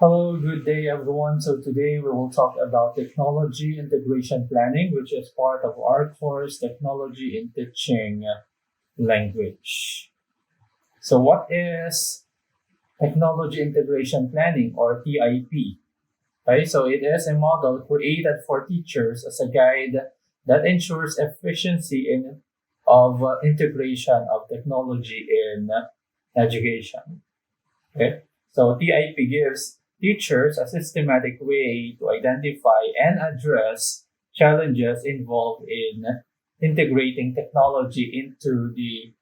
Hello, good day everyone. So today we will talk about technology integration planning, which is part of our course, Technology in Teaching Language. So what is technology integration planning or TIP? Right? So it is a model created for teachers as a guide that ensures efficiency of integration of technology in education. Okay. So TIP gives teachers a systematic way to identify and address challenges involved in integrating technology into the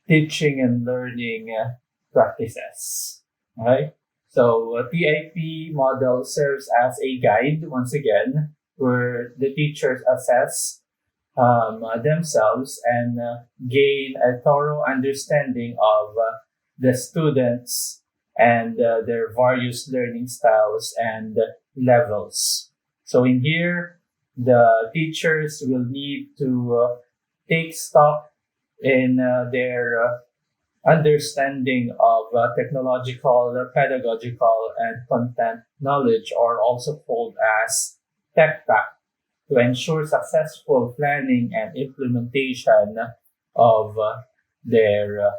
teaching and learning practices. Right? So TIP model serves as a guide once again where the teachers assess themselves and gain a thorough understanding of the students and their various learning styles and levels. So in here, the teachers will need to take stock in their understanding of technological, pedagogical, and content knowledge, or also called as tech pack, to ensure successful planning and implementation of their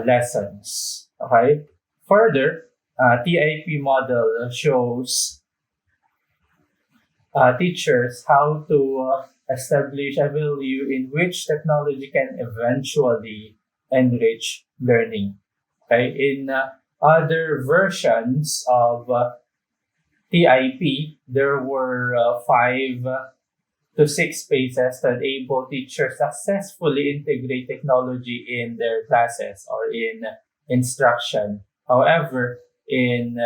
lessons. Okay. Further, TIP model shows teachers how to establish a value in which technology can eventually enrich learning. Okay. In other versions of TIP, there were 5 to 6 phases that enable teachers successfully integrate technology in their classes or in instruction. However, in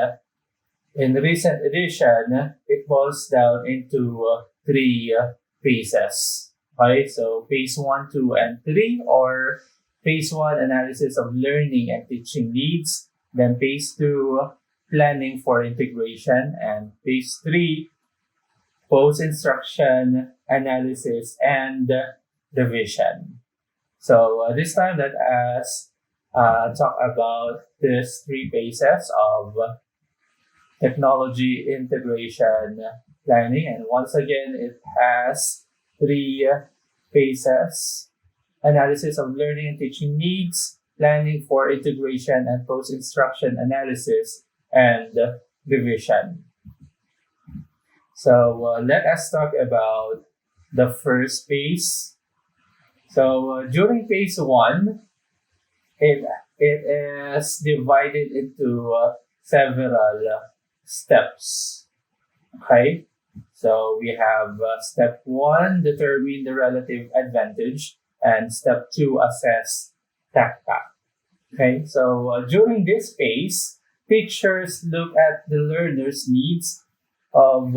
recent edition, it boils down into 3 phases. Okay, so phase 1, 2, and 3, or phase 1 analysis of learning and teaching needs, then phase 2 planning for integration, and phase 3 post instruction analysis and revision. So this time let us talk about these 3 phases of technology integration planning. And once again, it has 3 phases: analysis of learning and teaching needs, planning for integration and post instruction analysis, and revision. So let us talk about the first phase. So during phase 1, it, it is divided into several steps. Okay, so we have step 1, determine the relative advantage, and step 2, assess tacta. Okay, so during this phase, teachers look at the learner's needs of,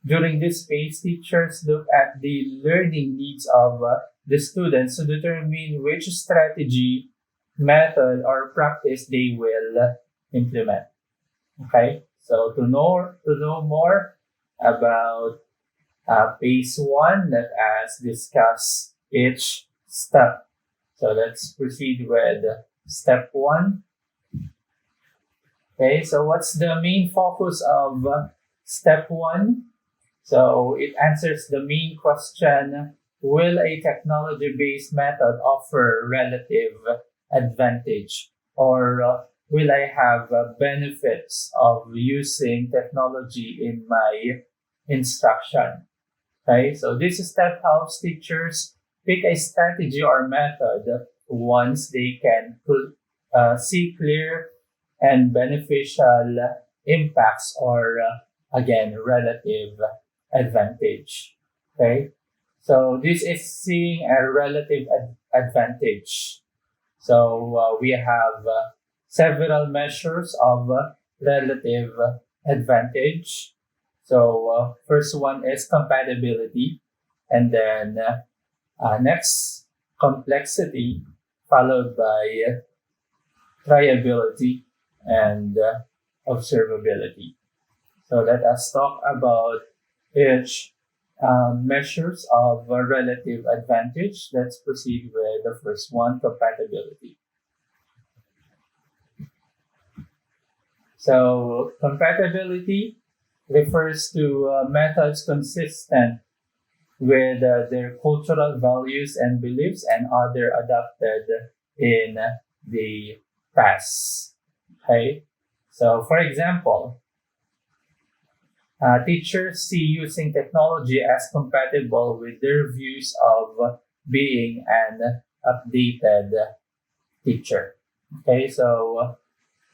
during this phase, teachers look at the learning needs of the students to determine which strategy, method, or practice they will implement. Okay, so to know more about phase 1, let us discuss each step. So let's proceed with step 1. Okay, so what's the main focus of step 1? So it answers the main question: will a technology-based method offer relative advantage, or will I have benefits of using technology in my instruction? Okay, so this step helps teachers pick a strategy or method once they can see clear and beneficial impacts, or again, relative advantage. Okay, so this is seeing a relative advantage. So we have several measures of relative advantage. So first one is compatibility, and then next, complexity, followed by triability and observability. So let us talk about each measures of relative advantage. Let's proceed with the first one, compatibility. So compatibility refers to methods consistent with their cultural values and beliefs and other adopted in the past. Okay, so for example, teachers see using technology as compatible with their views of being an updated teacher. Okay, so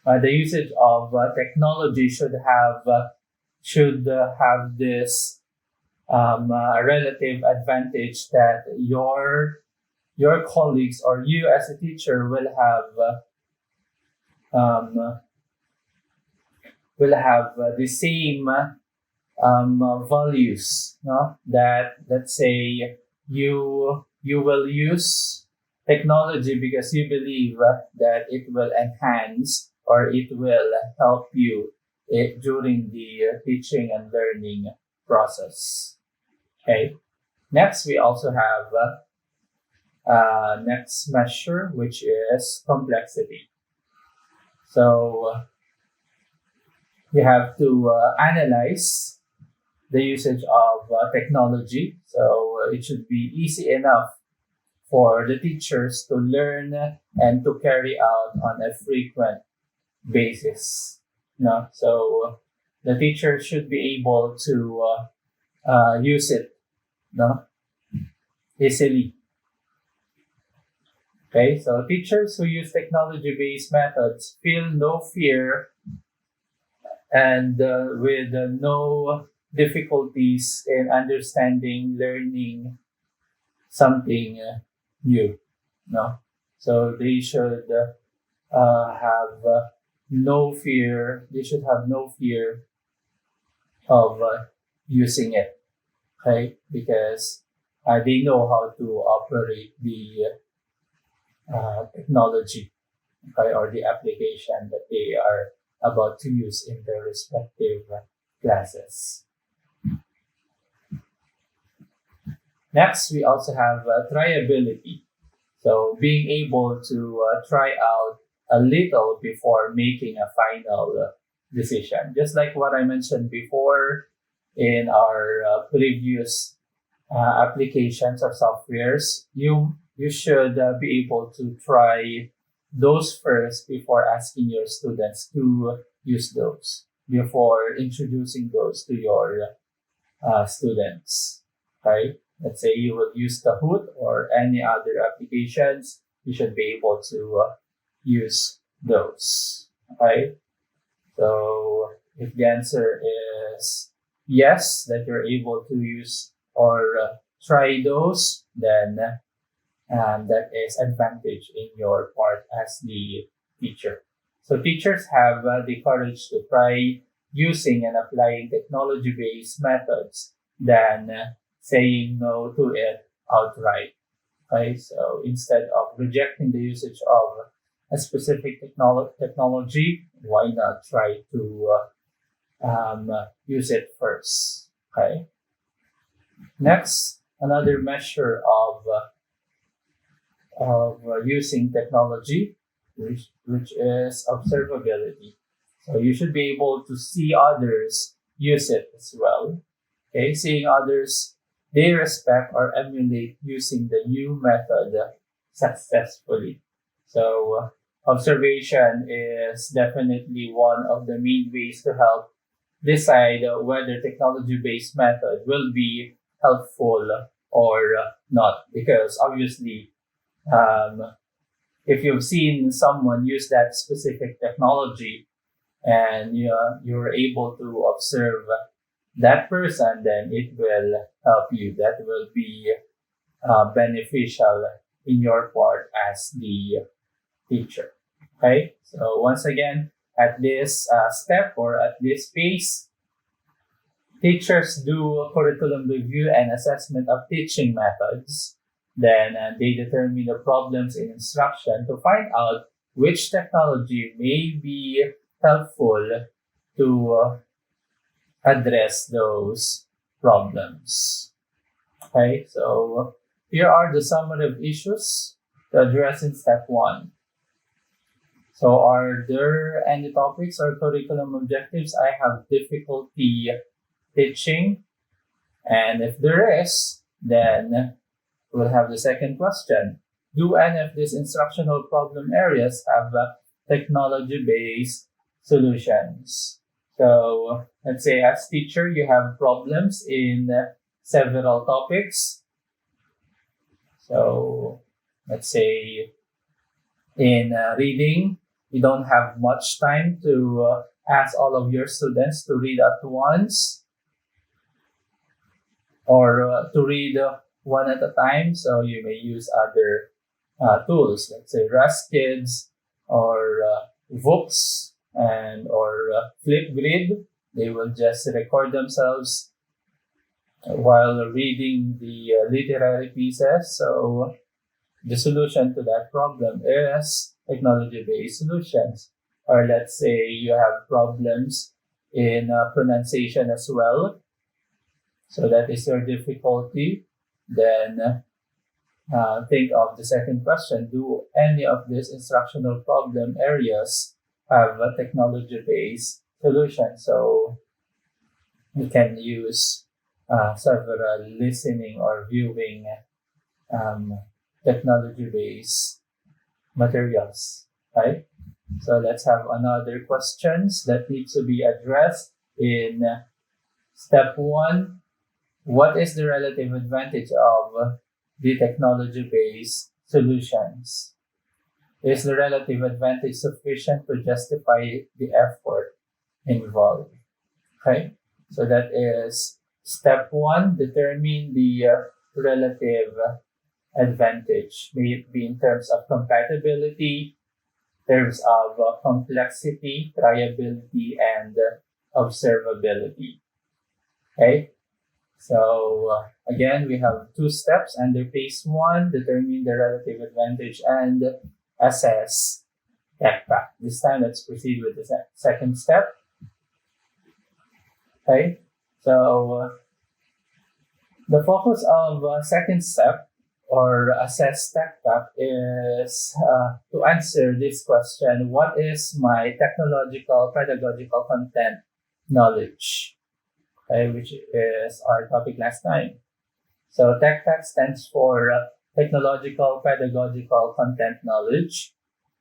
the usage of technology should have this relative advantage that your colleagues or you as a teacher um, will have the same values, no? That let's say you will use technology because you believe that it will enhance or it will help you during the teaching and learning process. Okay. Next, we also have next measure, which is complexity. So you have to analyze the usage of technology. So it should be easy enough for the teachers to learn and to carry out on a frequent basis. No? So the teacher should be able to use it, no? Easily. Okay, so teachers who use technology-based methods feel no fear and with no difficulties in understanding, learning something new. No, so they should have no fear. They should have no fear of using it. Okay, because they know how to operate the technology, okay, or the application that they are about to use in their respective classes. Next, we also have tryability. So being able to try out a little before making a final decision. Just like what I mentioned before in our previous applications or softwares, you should be able to try those first before asking your students to use those, before introducing those to your students. Okay, let's say you will use Kahoot or any other applications, you should be able to use those. Okay, so if the answer is yes, that you're able to use or try those, then that is advantage in your part as the teacher. So teachers have the courage to try using and applying technology-based methods than saying no to it outright. Okay, so instead of rejecting the usage of a specific technology, why not try to use it first? Okay. Next, another measure of using technology, which is observability. So you should be able to see others use it as well. Okay, seeing others they respect or emulate using the new method successfully. So observation is definitely one of the main ways to help decide whether technology-based method will be helpful or not. Because obviously, um, if you've seen someone use that specific technology and you're able to observe that person, then it will help you. That will be beneficial in your part as the teacher. Okay, so once again, at this step or at this phase, teachers do curriculum review and assessment of teaching methods. Then they determine the problems in instruction to find out which technology may be helpful to address those problems. Okay, so here are the summary of issues to address in step one. So are there any topics or curriculum objectives I have difficulty teaching? And if there is, then we'll have the second question. Do any of these instructional problem areas have technology-based solutions? So let's say as teacher, you have problems in several topics. So let's say in reading, you don't have much time to ask all of your students to read at once or to read one at a time. So you may use other tools, let's say Kids or Vooks and or Flipgrid. They will just record themselves while reading the literary pieces. So the solution to that problem is technology-based solutions. Or let's say you have problems in pronunciation as well. So that is your difficulty. Then think of the second question. Do any of these instructional problem areas have a technology-based solution? So you can use several listening or viewing technology-based materials, right? So let's have another questions that needs to be addressed in step 1. What is the relative advantage of the technology-based solutions? Is the relative advantage sufficient to justify the effort involved? Okay, so that is step 1. Determine the relative advantage, may it be in terms of compatibility, terms of complexity, triability, and observability. Okay, so again, we have 2 steps under phase 1, determine the relative advantage and assess TechPack. This time, let's proceed with the second step. Okay, so the focus of second step or assess TechPack is to answer this question: what is my technological pedagogical content knowledge? Okay, which is our topic last time. So TechPack stands for technological pedagogical content knowledge.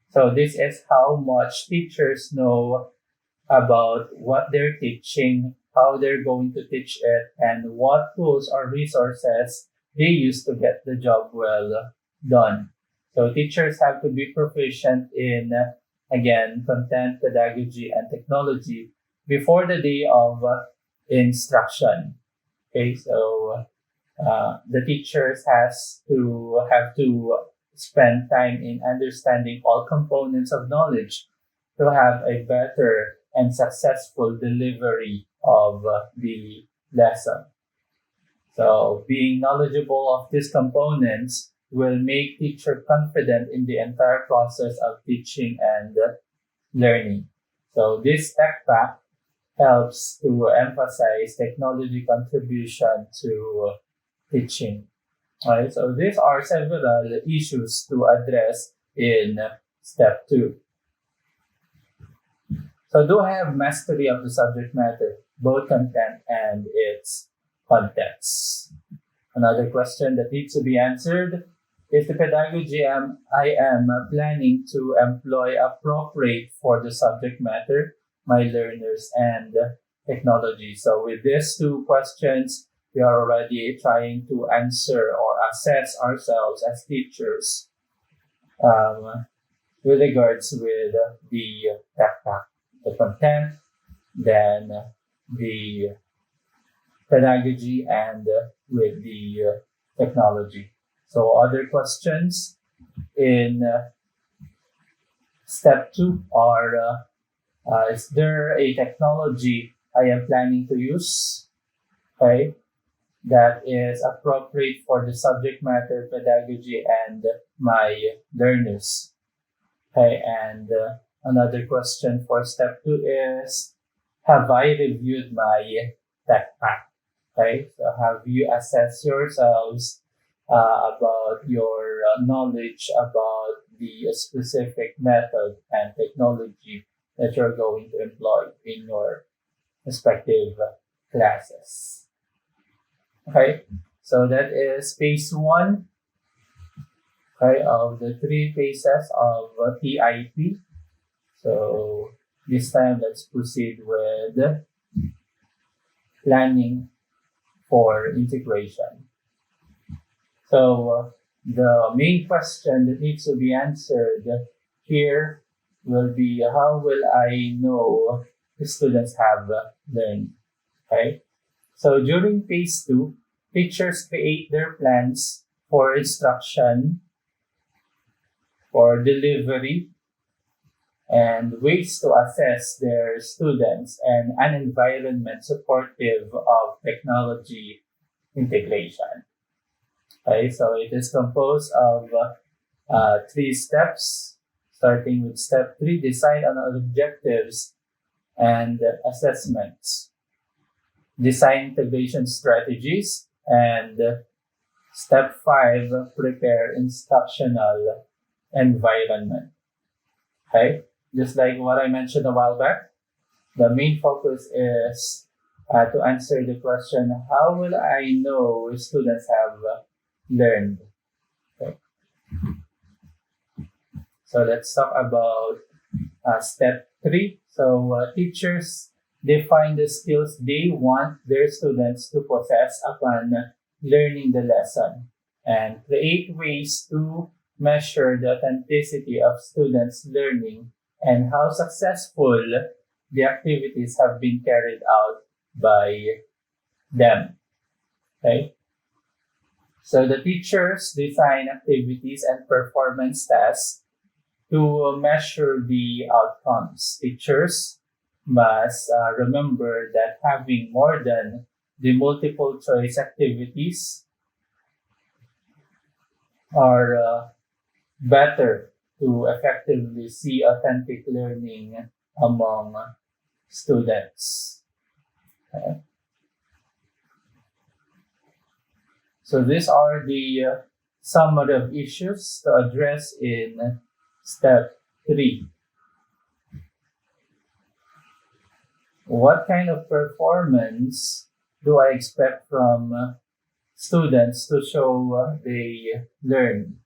So this is how much teachers know about what they're teaching, how they're going to teach it, and what tools or resources they use to get the job well done. So teachers have to be proficient in, again, content, pedagogy, and technology before the day of instruction. Okay, so the teachers have to spend time in understanding all components of knowledge to have a better and successful delivery of the lesson. So being knowledgeable of these components will make teacher confident in the entire process of teaching and learning. So this TechPack helps to emphasize technology contribution to teaching. Alright, so these are several issues to address in step 2. So do I have mastery of the subject matter, both content and its context? Another question that needs to be answered is the pedagogy I am planning to employ appropriate for the subject matter, my learners, and technology. So with these 2 questions, we are already trying to answer or assess ourselves as teachers with regards with the TechPack, the content, then the pedagogy, and with the technology. So other questions in step 2 are, is there a technology I am planning to use, okay, that is appropriate for the subject matter, pedagogy, and my learners? Okay, and another question for step 2 is, have I reviewed my TechPack? Okay, so have you assessed yourselves about your knowledge about the specific method and technology technology that you're going to employ in your respective classes. Okay, so that is phase one, okay, of the three phases of TIP. So this time, let's proceed with planning for integration. So the main question that needs to be answered here will be, how will I know the students have learned? Okay. So during phase two, teachers create their plans for instruction, for delivery, and ways to assess their students, and an environment supportive of technology integration. Okay, so it is composed of three steps, starting with step three, decide on objectives and assessments, design integration strategies, and step five, prepare instructional environment. Okay, just like what I mentioned a while back, the main focus is to answer the question, how will I know students have learned? Okay. So let's talk about step three. So teachers define the skills they want their students to possess upon learning the lesson, and create ways to measure the authenticity of students' learning and how successful the activities have been carried out by them. Okay? So the teachers design activities and performance tasks to measure the outcomes. Teachers must remember that having more than the multiple choice activities are better to effectively see authentic learning among students. Okay. So these are the summary of issues to address in step three. What kind of performance do I expect from students to show they learn?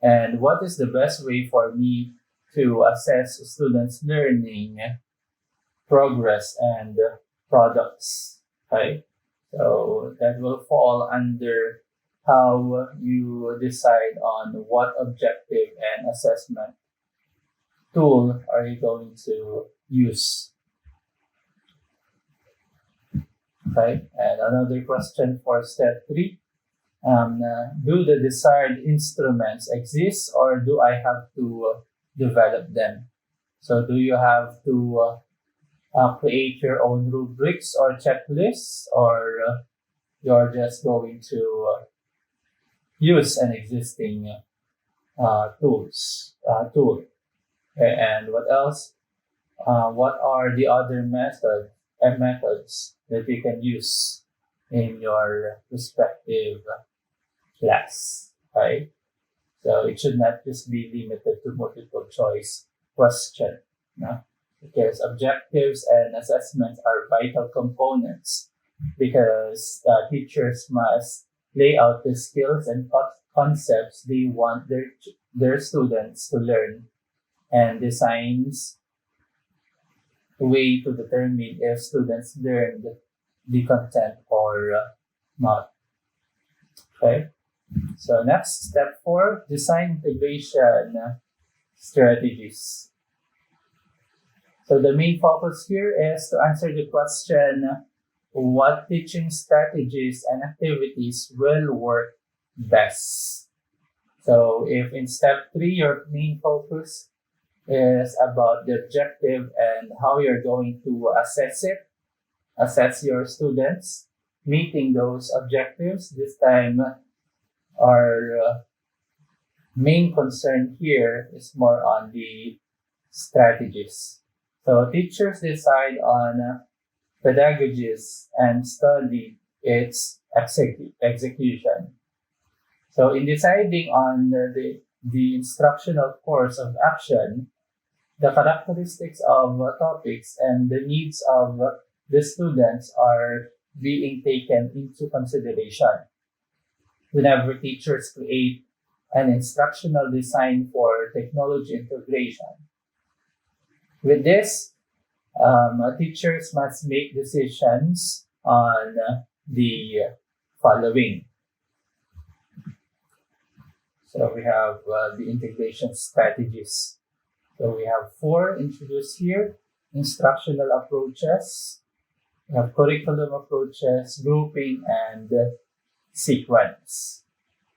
And what is the best way for me to assess students' learning progress and products? Okay, so that will fall under how you decide on what objective and assessment tool are you going to use. Okay, and another question for step three. Do the desired instruments exist, or do I have to develop them? So do you have to create your own rubrics or checklists, or you're just going to use an existing tool? Okay, and what else? What are the other methods that you can use in your respective class? Right? So it should not just be limited to multiple choice question, no? Because objectives and assessments are vital components, because teachers must lay out the skills and concepts they want their students to learn, and designs a way to determine if students learned the content or not. Okay. So next, step four, design integration strategies. So the main focus here is to answer the question, what teaching strategies and activities will work best? So if in step three, your main focus is about the objective and how you're going to assess your students meeting those objectives, this time our main concern here is more on the strategies. So teachers decide on pedagogies and study its execution. So in deciding on the instructional course of action, the characteristics of topics and the needs of the students are being taken into consideration whenever teachers create an instructional design for technology integration. With this, teachers must make decisions on the following. So we have the integration strategies. So we have 4 introduced here: instructional approaches, we have curriculum approaches, grouping, and sequence.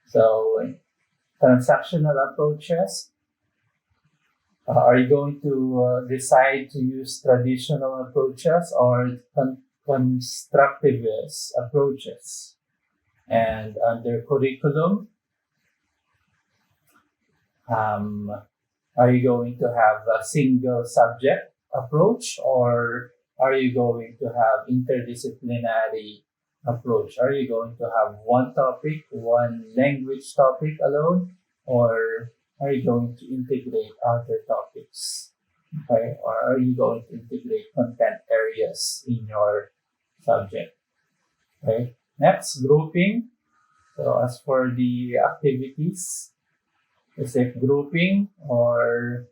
So transactional approaches, are you going to decide to use traditional approaches or constructivist approaches? And under curriculum, are you going to have a single subject approach, or are you going to have interdisciplinary approach? Are you going to have one topic, one language topic alone, or are you going to integrate other topics? Okay, or are you going to integrate content areas in your subject? Okay, next, grouping. So as for the activities, is it grouping, or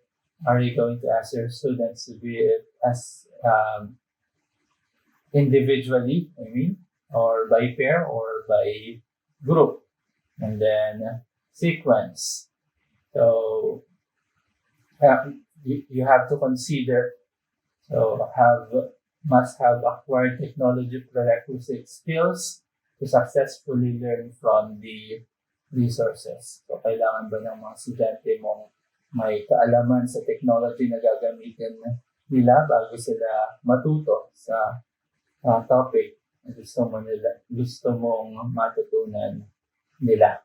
are you going to ask your students to be it as individually, or by pair or by group? And then sequence. So you have to consider, so must have acquired technology prerequisite skills to successfully learn from the resources. So kailangan ba ng mga estudyante mong may kaalaman sa technology na gagamitin nila bago sila matuto sa topic na gusto mong matutunan nila.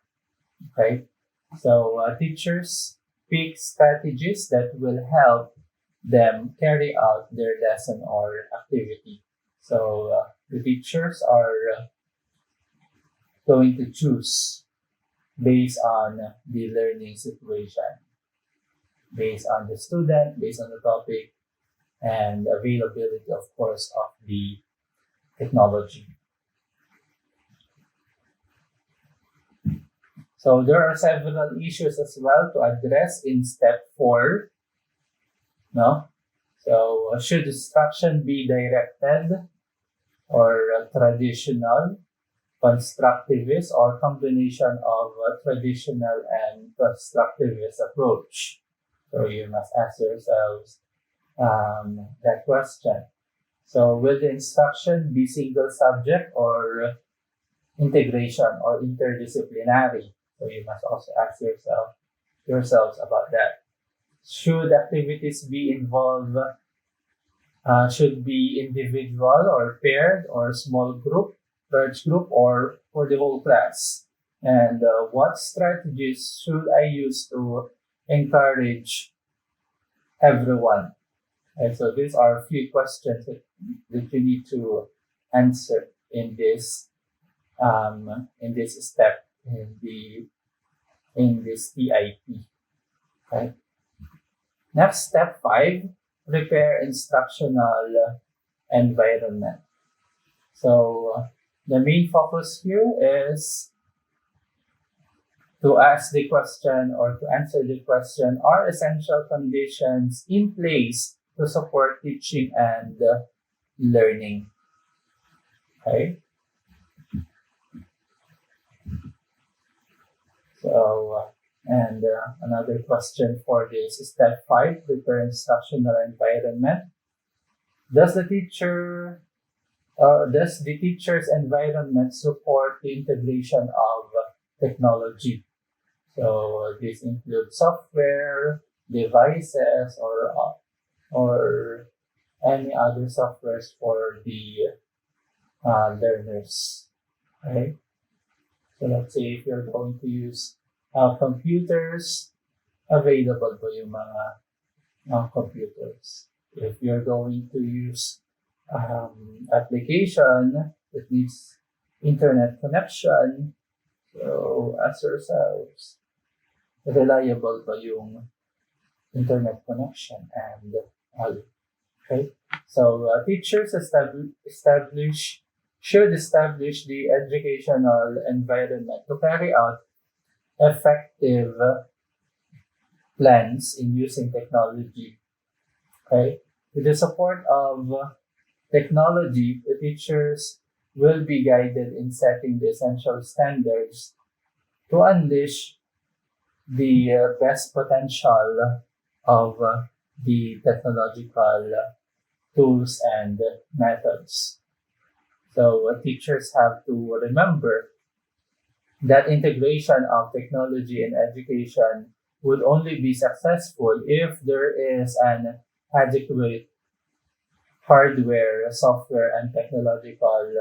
Okay? So teachers pick strategies that will help them carry out their lesson or activity. So the teachers are going to choose based on the learning situation, based on the student, based on the topic, and availability, of course, of the technology. So there are several issues as well to address in step 4. No? So should instruction be directed or traditional, constructivist, or combination of traditional and constructivist approach? So you must ask yourselves that question. So will the instruction be single subject or integration or interdisciplinary? So you must also ask yourselves about that. Should activities be involved? Should be individual or paired or small group, large group, or for the whole class? And what strategies should I use to encourage everyone? And so these are a few questions that you need to answer in this step in this TIP. Okay. Next, step 5, prepare instructional environment. So the main focus here is to ask the question or to answer the question, are essential conditions in place to support teaching and learning? Okay. So, and another question for this is step 5, prepare instructional environment. Does the teacher's environment support the integration of technology? So this includes software, devices, or any other softwares for the learners. Right? So let's say if you're going to use computers, available po yung mga computers. If you're going to use application that needs internet connection, so ask yourselves, reliable ba yung internet connection and all. Okay, so teachers should establish the educational environment to carry out effective plans in using technology. Okay, with the support of technology, the teachers will be guided in setting the essential standards to unleash the best potential of the technological tools and methods. So teachers have to remember that integration of technology in education would only be successful if there is an adequate hardware, software, and technological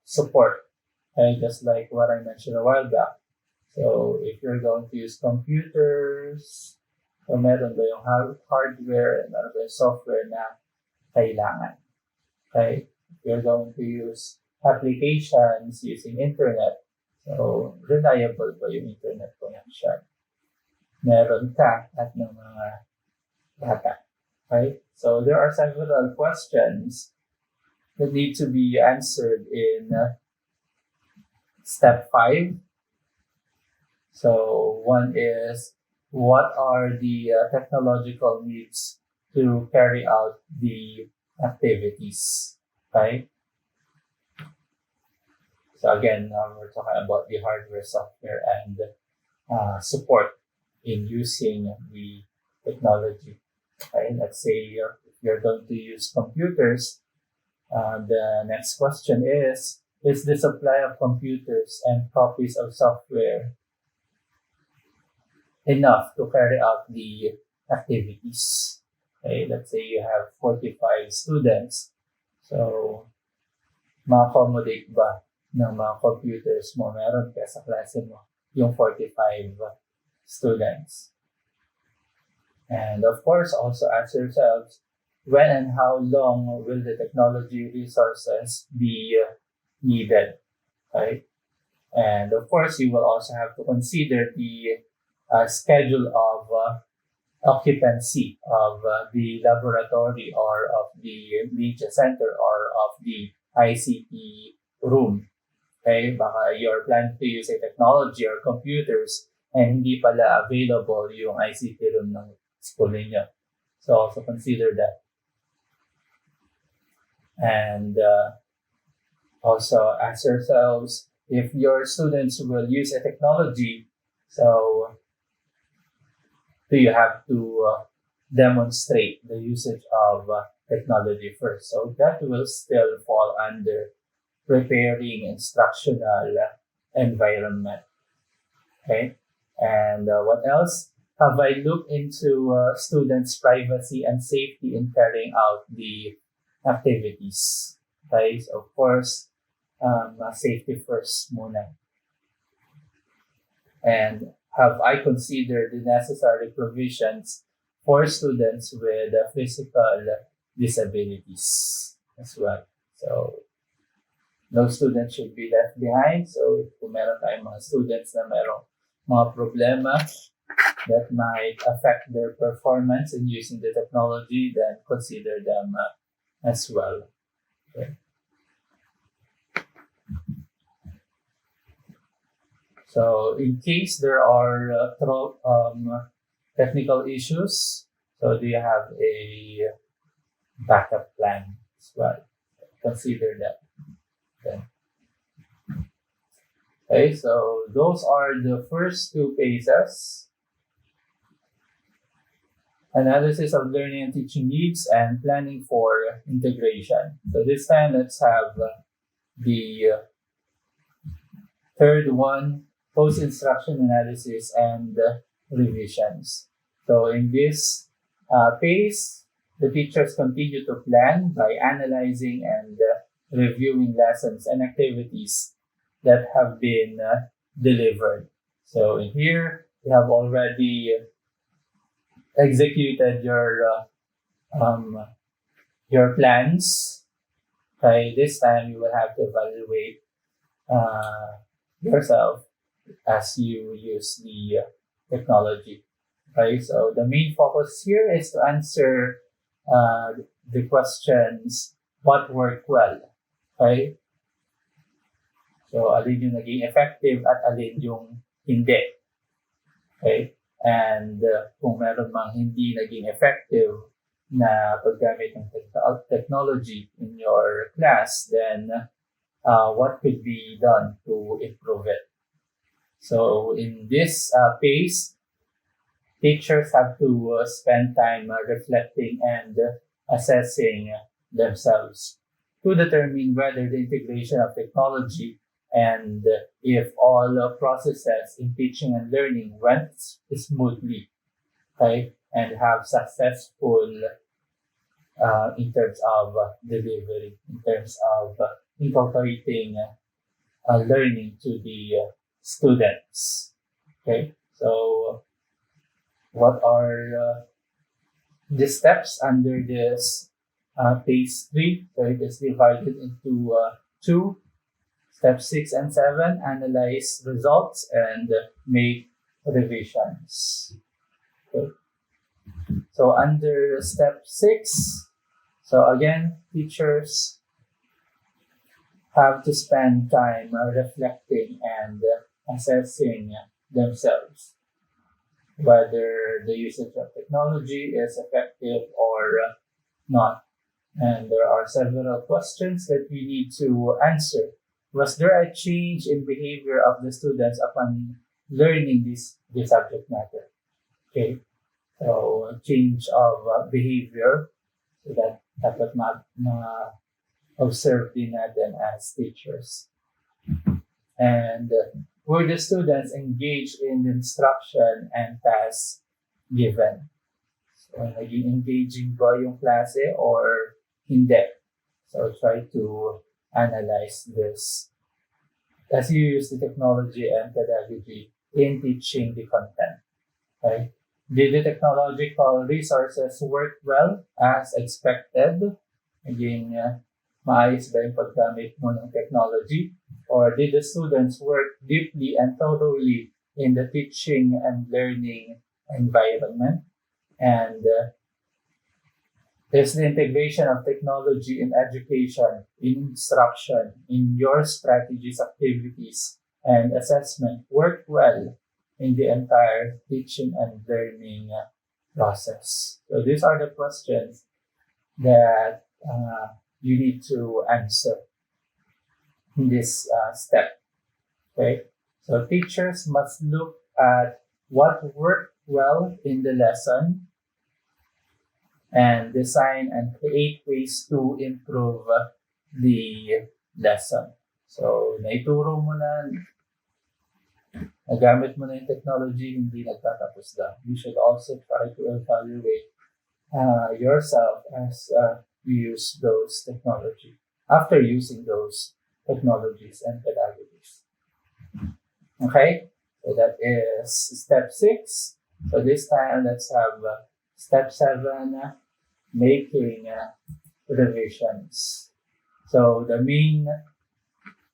support. Okay, just like what I mentioned a while back. So if you're going to use computers, so meron ba yung hardware and meron ba yung software na kailangan. Okay? If you're going to use applications using internet, so reliable ba yung internet connection? Meron ka at ng mga bata. Okay? So there are several questions that need to be answered in step 5. So one is, what are the technological needs to carry out the activities? Okay? So again, we're talking about the hardware, software, and support in using the technology. Okay? Let's say if you're going to use computers, the next question is the supply of computers and copies of software enough to carry out the activities? Okay, let's say you have 45 students. So, ma-accommodate ba ng mga computers mo meron ka sa klase mo yung 45 students? And of course, also ask yourselves, when and how long will the technology resources be needed? Okay? And of course, you will also have to consider the schedule of occupancy of the laboratory or of the media center or of the ICT room. Okay, baka you're planning to use a technology or computers and hindi pala available yung ICT room ng school ninyo. So also consider that. And also ask yourselves if your students will use a technology, so do you have to demonstrate the usage of technology first? So that will still fall under preparing instructional environment. Okay, and what else? Have I looked into students' privacy and safety in carrying out the activities? Okay, so of course, safety first muna. And have I considered the necessary provisions for students with physical disabilities as well? So, no student should be left behind. So, if meron tayong mga students na merong mga problema that might affect their performance in using the technology, then consider them as well. Okay. So in case there are technical issues, so do you have a backup plan as well? Consider that. Okay. Okay, so those are the first two phases. Analysis of learning and teaching needs and planning for integration. So this time, let's have the third one, post-instruction analysis and revisions. So in this phase, the teachers continue to plan by analyzing and reviewing lessons and activities that have been delivered. So in here, you have already executed your plans. Okay, this time you will have to evaluate yourself as you use the technology. Okay, so the main focus here is to answer the questions, what worked well. Okay? So, alin yung naging effective at alin yung hindi. Okay? And kung meron mang hindi naging effective na paggamit ng technology in your class, then what could be done to improve it? So, in this phase, teachers have to spend time reflecting and assessing themselves to determine whether the integration of technology and if all processes in teaching and learning went smoothly, okay, and have successful in terms of delivery, in terms of incorporating learning to the students. Okay, so what are the steps under this phase 3? So it is divided into two. Step 6 and 7, analyze results and make revisions. Okay. So under step 6, so again, teachers have to spend time reflecting and assessing themselves, whether the usage of technology is effective or not. And there are several questions that we need to answer. Was there a change in behavior of the students upon learning this subject matter? Okay, so change of behavior, so that dapat ma-observe din natin as teachers. And were the students engaged in instruction and tasks given? So, naging engaging ba yung klase or hindi? So, try to analyze this as you use the technology and pedagogy in teaching the content. Okay? Did the technological resources work well as expected? Again, maayos ba yung paggamit mo ng technology? Or did the students work deeply and thoroughly in the teaching and learning environment? And is the integration of technology in education, in instruction, in your strategies, activities, and assessment work well in the entire teaching and learning process? So these are the questions that you need to answer in this step. Okay, so teachers must look at what worked well in the lesson and design and create ways to improve the lesson. So, naituro mo na, nagamit mo na yung technology, hindi nagtatapos lang. You should also try to evaluate yourself as you use those technology, after using those technologies and pedagogies. Okay, so that is step 6. So this time, let's have step 7, making revisions. So the main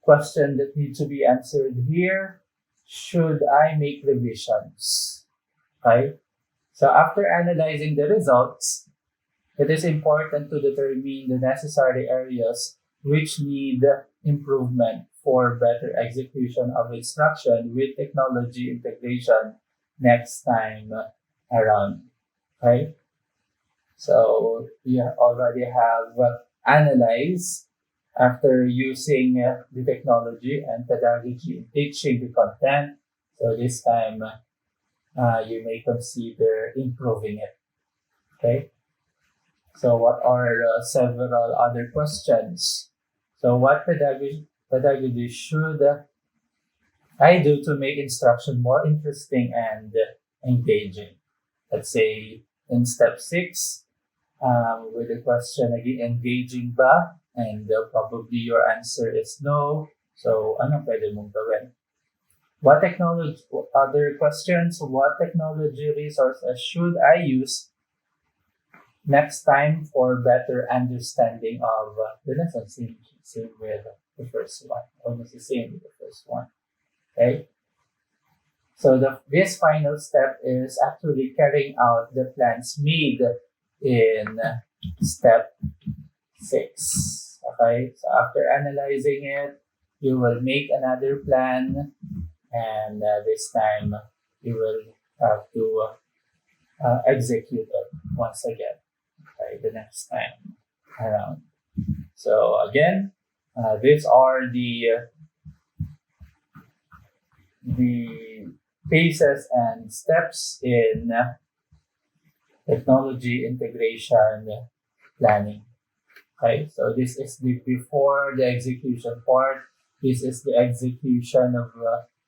question that needs to be answered here, should I make revisions? Okay. So after analyzing the results, it is important to determine the necessary areas which need improvement for better execution of instruction with technology integration next time around. Okay? So we already have analyzed after using the technology and pedagogy in teaching the content. So this time you may consider improving it. Okay? So what are several other questions? So what pedagogy should I do to make instruction more interesting and engaging? Let's say in step 6, with the question again, engaging ba? And probably your answer is no. So ano pwede mong gawin? What technology, other questions, what technology resources should I use next time for better understanding of the lesson? Same with the first one, almost the same with the first one. Okay. So this final step is actually carrying out the plans made in step 6. Okay, so after analyzing it, you will make another plan, and this time you will have to execute it once again, okay, the next time around. So again, these are the phases and steps in technology integration planning. Okay, so this is the before the execution part. This is the execution of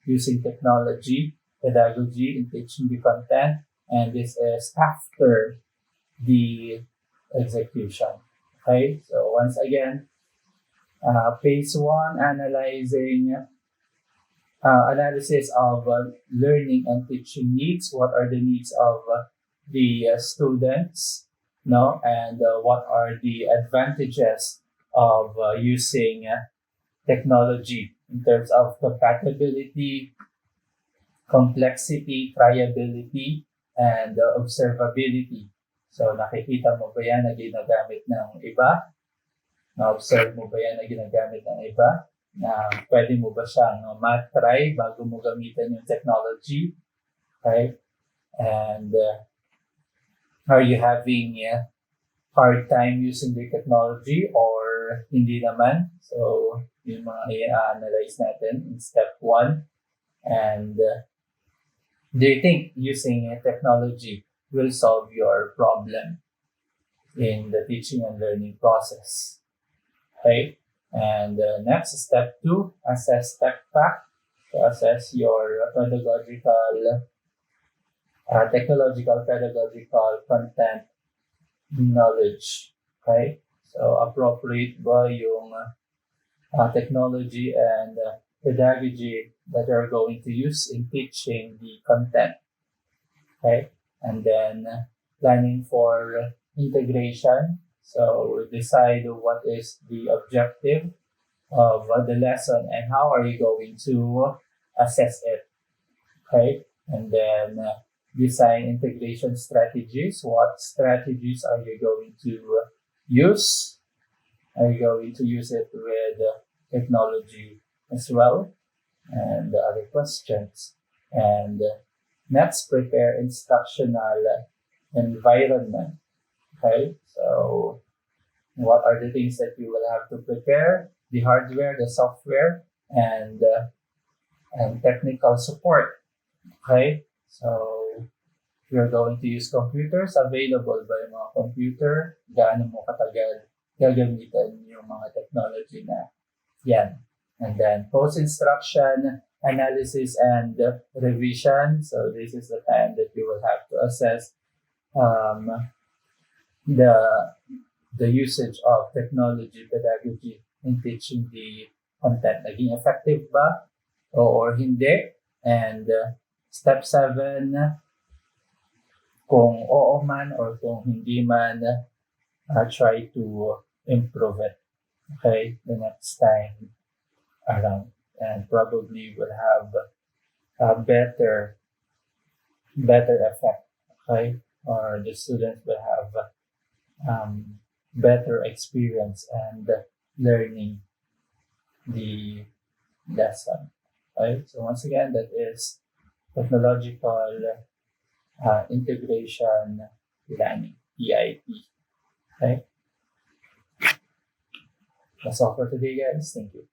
using technology, pedagogy in teaching the content, and this is after the execution. Okay, so once again, phase 1, analysis of learning and teaching needs. What are the needs of the students? No, and what are the advantages of using technology in terms of compatibility, complexity, triability, and observability. So nakikita mo ba yan na ginagamit ng iba? Na-observe mo ba yan na ginagamit ng iba? Na pwede mo ba siyang mat-try bago mo gamitin yung technology? Okay? And are you having hard time using the technology or hindi naman? So, yung mga i-analyze natin in step 1. And do you think using technology will solve your problem in the teaching and learning process? Okay? And next, step 2, assess tech pack. To assess your technological pedagogical content knowledge. Okay? So, appropriate ba yung technology and pedagogy that you're going to use in teaching the content. Okay? And then planning for integration. So decide what is the objective of the lesson and how are you going to assess it. Okay? And then design integration strategies. What strategies are you going to use? Are you going to use it with technology as well? And other questions. And next, prepare instructional environment. Okay, so what are the things that you will have to prepare? The hardware, the software, and technical support. Okay, so if you're going to use computers, available ba yung mga computer? Gaano mo katagal gagamitin yung mga technology na yan? And then post-instruction analysis and revision. So this is the time that you will have to assess the usage of technology pedagogy in teaching the content. Naging effective ba or hindi? And step 7, kung oo man or kung hindi man, try to improve it. Okay, the next time around, and probably will have a better effect. Okay, or the students will have better experience and learning the lesson. Okay, so once again, that is technological integration planning, EIP. Okay, that's all for today, guys. Thank you.